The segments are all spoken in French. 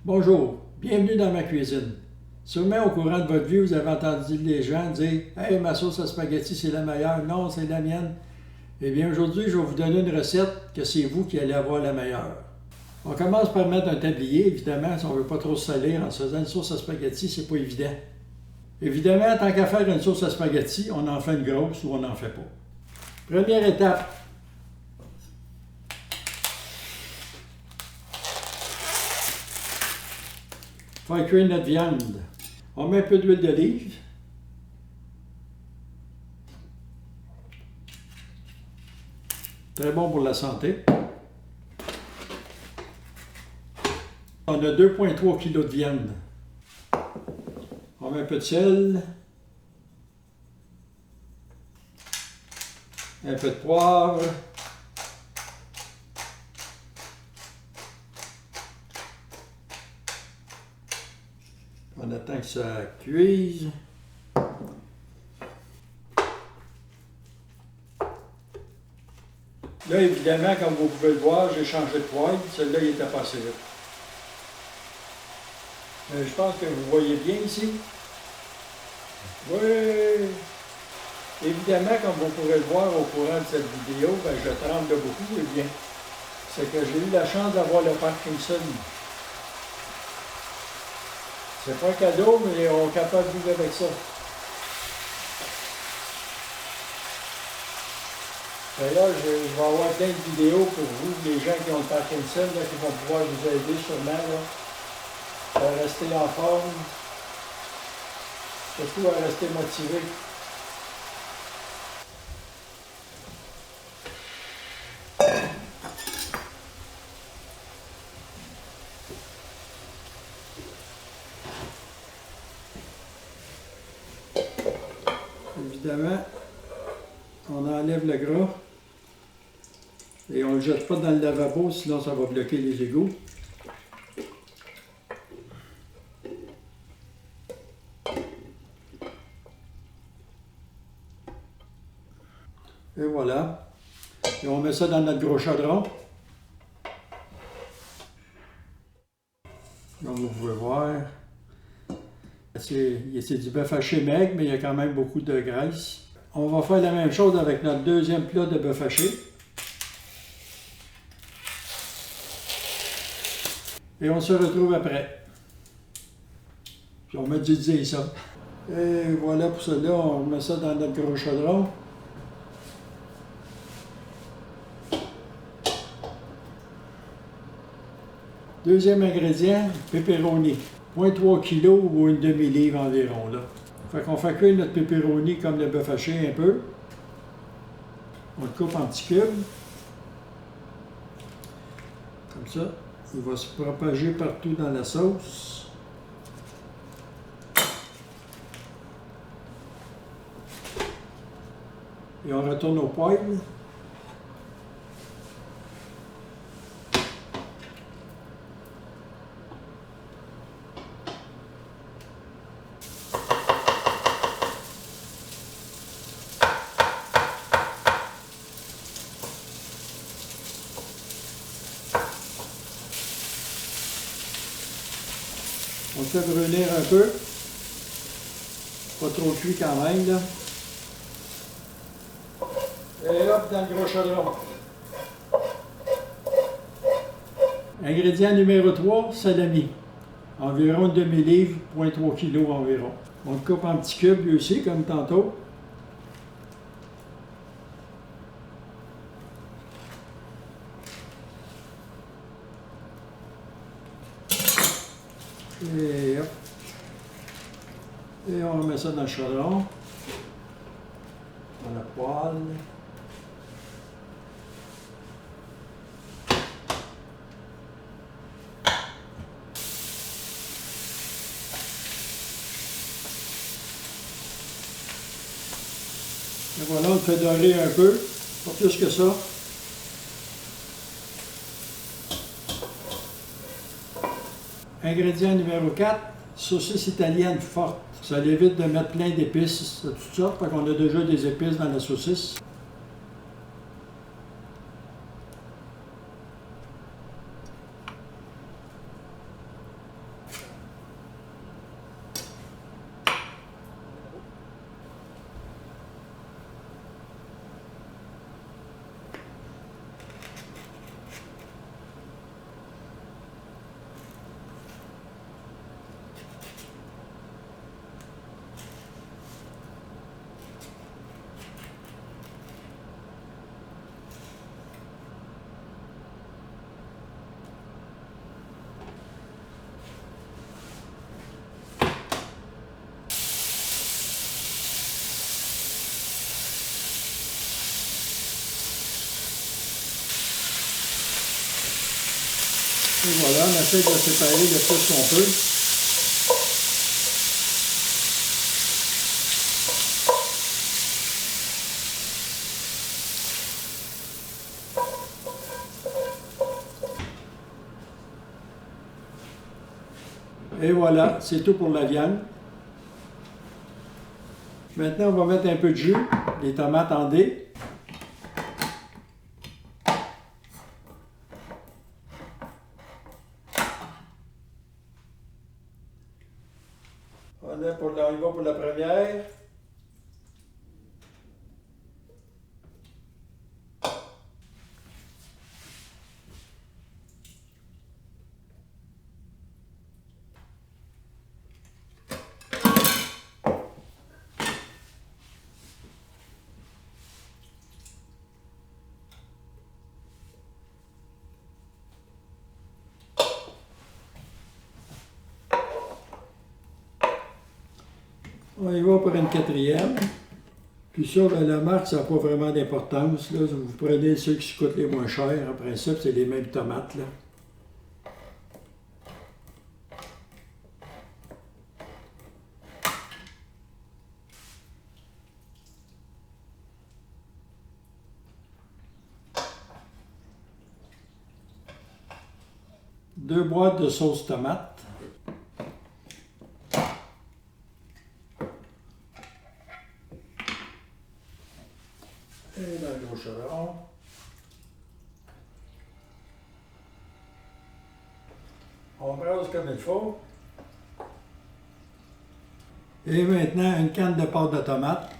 Bonjour, bienvenue dans ma cuisine. Sûrement au courant de votre vie, vous avez entendu les gens dire « Hey, ma sauce à spaghetti, c'est la meilleure. » Non, c'est la mienne. Eh bien, aujourd'hui, je vais vous donner une recette que c'est vous qui allez avoir la meilleure. On commence par mettre un tablier, évidemment, si on ne veut pas trop se salir en se faisant une sauce à spaghetti, c'est pas évident. Évidemment, tant qu'à faire une sauce à spaghetti, on en fait une grosse ou on n'en fait pas. Première étape. Faire cuire notre viande. On met un peu d'huile d'olive. Très bon pour la santé. On a 2,3 kg de viande. On met un peu de sel. Un peu de poivre. On attend que ça cuise. Là, évidemment, comme vous pouvez le voir, j'ai changé de poêle. Celle-là, il était pas assez vite. Je pense que vous voyez bien ici. Oui! Évidemment, comme vous pourrez le voir au courant de cette vidéo, je tremble de beaucoup. Eh bien, c'est que j'ai eu la chance d'avoir le Parkinson. C'est pas un cadeau, mais on est capable de vivre avec ça. Et là, je vais avoir plein de vidéos pour vous, les gens qui ont le Parkinson, là, qui vont pouvoir vous aider sûrement là, à rester en forme, surtout à rester motivé. Évidemment, on enlève le gras et on ne le jette pas dans le lavabo, sinon ça va bloquer les égouts. Et voilà. Et on met ça dans notre gros chaudron. Comme vous pouvez voir, c'est du bœuf haché maigre, mais il y a quand même beaucoup de graisse. On va faire la même chose avec notre deuxième plat de bœuf haché. Et on se retrouve après. Puis on met du ça. Et voilà pour cela, on met ça dans notre gros chaudron. Deuxième ingrédient, pepperoni. 0,3 kg ou une demi-livre environ. Là. Fait qu'on fait cuire notre pepperoni comme le bœuf haché un peu. On le coupe en petits cubes. Comme ça. Il va se propager partout dans la sauce. Et on retourne au poêle. On fait brunir un peu. Pas trop cuit quand même, là. Et hop, dans le gros chaudron. Ingrédient numéro 3, salami. Environ une demi-livre, 0,3 kg environ. On le coupe en petits cubes, lui aussi, comme tantôt. Et hop. Et on met ça dans le chaudron. Dans la poêle. Et voilà, on le fait dorer un peu, pas plus que ça. Ingrédient numéro 4, saucisse italienne forte. Ça évite de mettre plein d'épices de toutes sortes, parce qu'on a déjà des épices dans la saucisse. Et voilà, on essaie de séparer le plus qu'on peut. Et voilà, c'est tout pour la viande. Maintenant, on va mettre un peu de jus, les tomates en dés. On y va pour la première. On y va pour une quatrième. Puis ça, ben, la marque, ça n'a pas vraiment d'importance. Vous prenez ceux qui coûtent les moins chers. En principe, c'est les mêmes tomates. Là. Deux boîtes de sauce tomate. Et dans le gros chaudron. On brasse comme il faut. Et maintenant, une canne de pâte de tomate.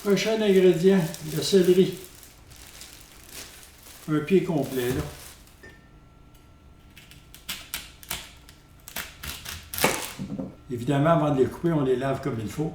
Prochain ingrédient, le céleri. Un pied complet, là. Évidemment, avant de les couper, on les lave comme il faut.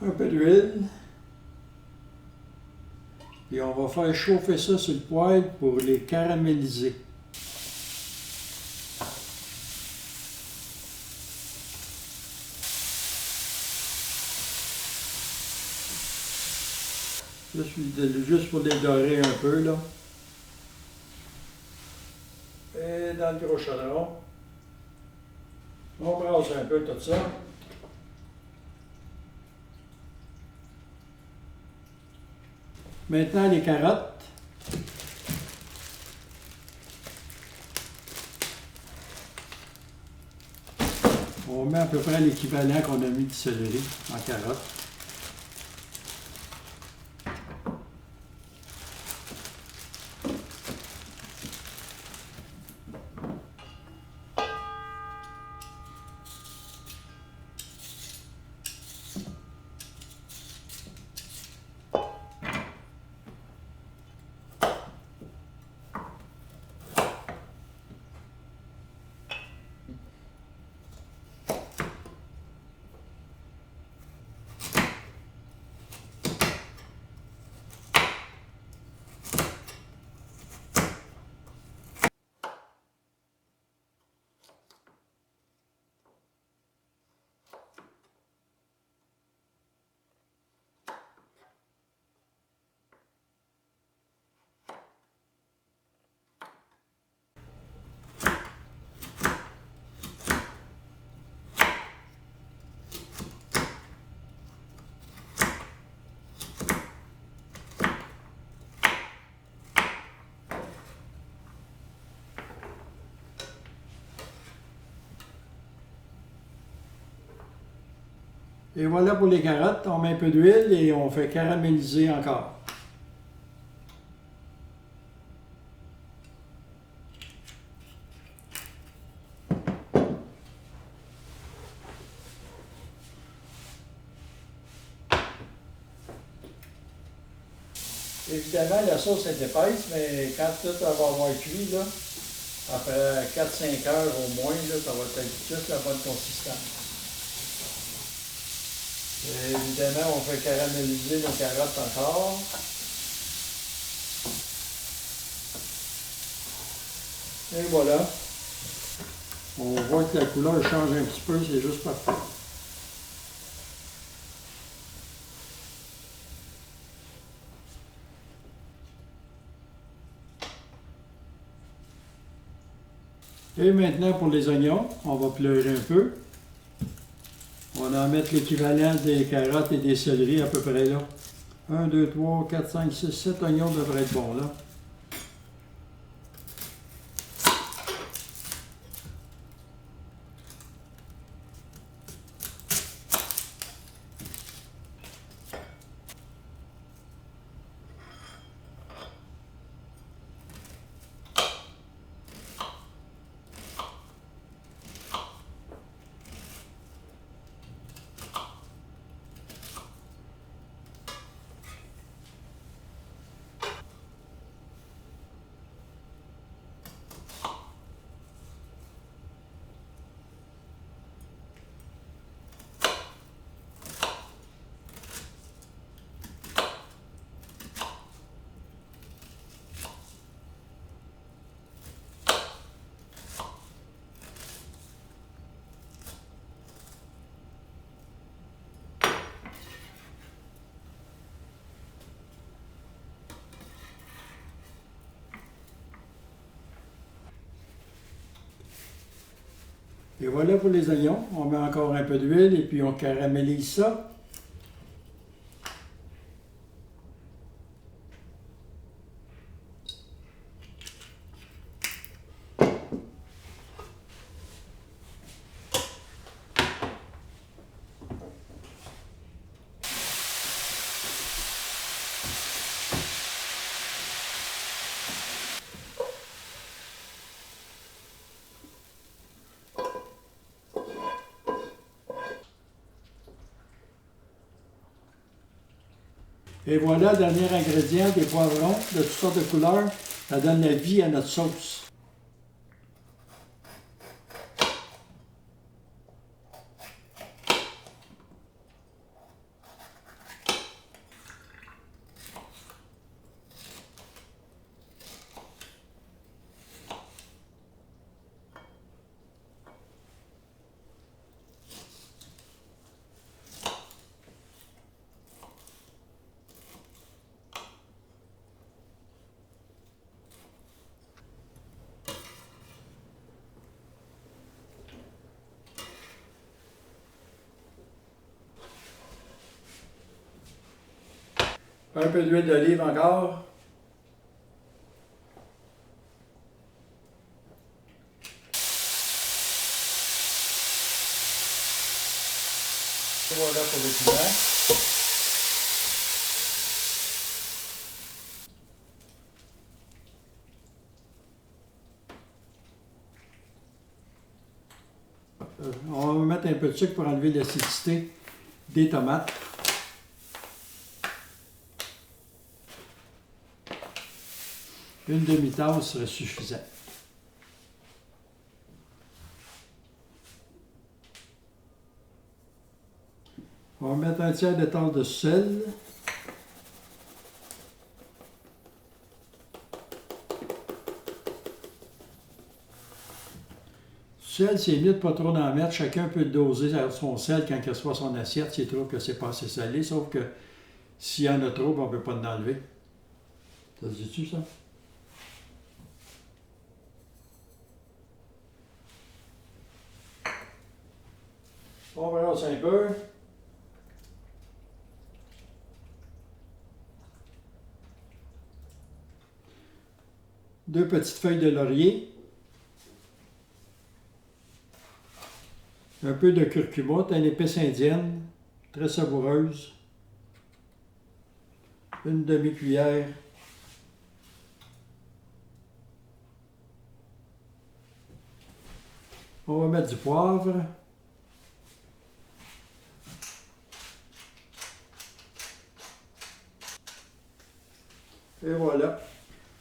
Un peu d'huile. Et on va faire chauffer ça sur le poêle pour les caraméliser. Juste pour les dorer un peu, là. Et dans le gros chaudron, on brasse un peu tout ça. Maintenant, les carottes. On met à peu près l'équivalent qu'on a mis de céleri en carottes. Et voilà pour les carottes, on met un peu d'huile et on fait caraméliser encore. Évidemment, la sauce est épaisse, mais quand tout va avoir cuit, là, après 4-5 heures au moins, là, ça va être juste la bonne consistance. Et évidemment, on fait caraméliser nos carottes encore. Et voilà. On voit que la couleur change un petit peu, c'est juste parfait. Et maintenant pour les oignons, on va pleurer un peu. On va en mettre l'équivalent des carottes et des céleris à peu près là. 1, 2, 3, 4, 5, 6, 7 oignons devraient être bons là. Et voilà pour les oignons. On met encore un peu d'huile et puis on caramélise ça. Et voilà, dernier ingrédient, des poivrons de toutes sortes de couleurs. Ça donne la vie à notre sauce. Un peu d'huile d'olive encore. Voilà pour le piment. On va mettre un peu de sucre pour enlever l'acidité des tomates. Une demi-tasse serait suffisant. On va mettre un tiers de tasse de sel. Sel, c'est mieux de ne pas trop en mettre. Chacun peut doser son sel quand il reçoit son assiette s'il trouve que c'est pas assez salé. Sauf que s'il y en a trop, on ne peut pas en enlever. Ça se dit-tu, ça? On brasse un peu. Deux petites feuilles de laurier. Un peu de curcuma, une épice indienne, très savoureuse. Une demi-cuillère. On va mettre du poivre.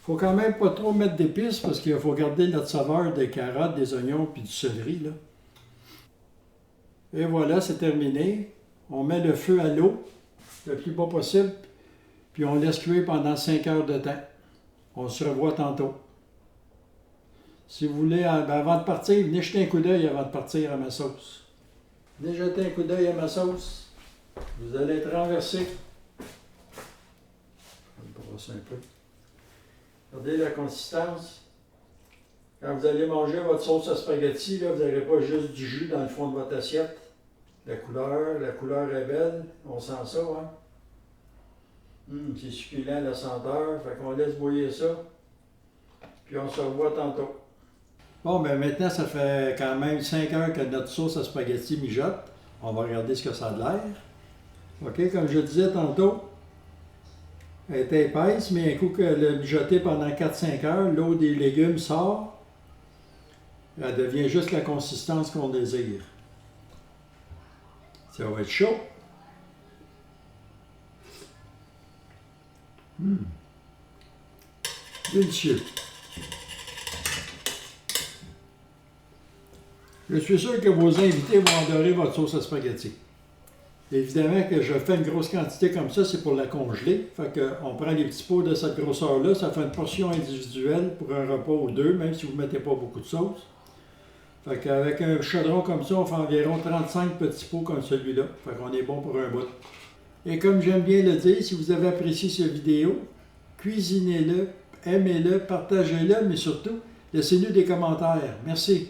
Faut quand même pas trop mettre d'épices parce qu'il faut garder notre saveur des carottes, des oignons puis du céleri, là. Et voilà, c'est terminé. On met le feu à l'eau, le plus bas possible, puis on laisse cuire pendant 5 heures de temps. On se revoit tantôt. Si vous voulez, avant de partir, venez jeter un coup d'œil avant de partir à ma sauce. Venez jeter un coup d'œil à ma sauce. Vous allez être renversé. Je vais le brosser un peu. Regardez la consistance. Quand vous allez manger votre sauce à spaghetti, là, vous n'aurez pas juste du jus dans le fond de votre assiette. La couleur est belle. On sent ça, hein? C'est succulent, la senteur. Fait qu'on laisse bouillir ça. Puis on se revoit tantôt. Bon, ben maintenant, ça fait quand même 5 heures que notre sauce à spaghetti mijote. On va regarder ce que ça a de l'air. OK, comme je disais tantôt, elle est épaisse, mais un coup qu'elle a mijoté pendant 4-5 heures, l'eau des légumes sort. Elle devient juste la consistance qu'on désire. Ça va être chaud. Délicieux. Je suis sûr que vos invités vont adorer votre sauce à spaghetti. Évidemment que je fais une grosse quantité comme ça, c'est pour la congeler. Fait qu'on prend les petits pots de cette grosseur-là, ça fait une portion individuelle pour un repas ou deux, même si vous ne mettez pas beaucoup de sauce. Fait qu'avec un chaudron comme ça, on fait environ 35 petits pots comme celui-là. Fait qu'on est bon pour un bout. Et comme j'aime bien le dire, si vous avez apprécié cette vidéo, cuisinez-le, aimez-le, partagez-le, mais surtout, laissez-nous des commentaires. Merci.